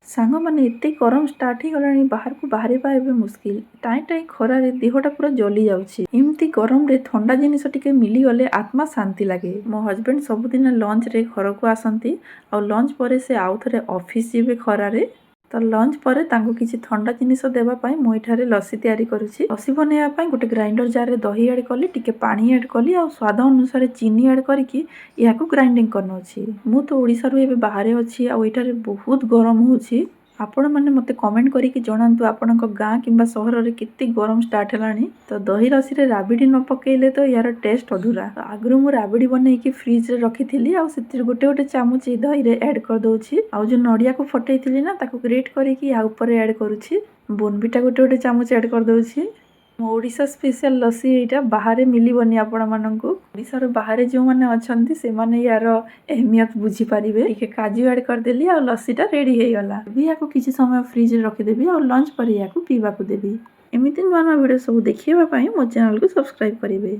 सांग मैंने एते गरम स्टार्ट ही गलानी बाहर को बाहरिबा एबे मुश्किल टाई टाई खरारे देहटा पूरा जली जाउछि एमती गरम रे ठंडा जिनिस टिके मिली गले आत्मा शांति लागे। मो हस्बैंड सबुदिन लंच रे घर को आसंती और लंच पर से आउ थरे ऑफिस जीवे खरारे तो लंच पर तांको किछि ठंडा जिनिस देबा पई मो इठारे लस्सी तयारी करूछि। लस्सी बनेबा पई गोटे ग्राइंडर जार रे दही ऐड कली टिके पानी ऐड कली और स्वाद अनुसार चीनी ऐड करिकी याकू ग्राइंडिंग करनोछि। मु तो ओडिसा रो एबे बाहरे अछि आ इठारे बहुत गरम होछि। आपण मैंने मते कमेंट करिकी जणांतु आपणक गाँ किंबा सहर रे केते गरम स्टार्ट हेलानी। तो दही लस्सी रे राबिडी न पकेइले तो यार टेस्ट अधूरा। तो आगरु मु राबिडी बनेइकी फ्रिज रे रखिथिली आ सेतिर गोटे गोटे चामच दही रे ऐड कर दोछि आ जो नडिया को फटैथिली ना ताको ग्रेट करिकी आ ऊपर ऐड करूछि। बोनविटा गोटे गोटे चामच ऐड कर दोछि। ओडिशा स्पेशल लस्सी एटा बाहर मिलिबनी आपण माननकु। ओडिसा रो बाहर जो माने अछंती से माने यार अहमियत बुझी परिबे। टिके काजू ऐड कर देली आ लस्सीटा रेडी हे गला। भी याको किछि समय फ्रिज रे रखि देबी और लंच पर याको पीबा को देबी। एमिति नवा नवा वीडियो सब देखिबा पई मो चैनल को सब्सक्राइब करिवे।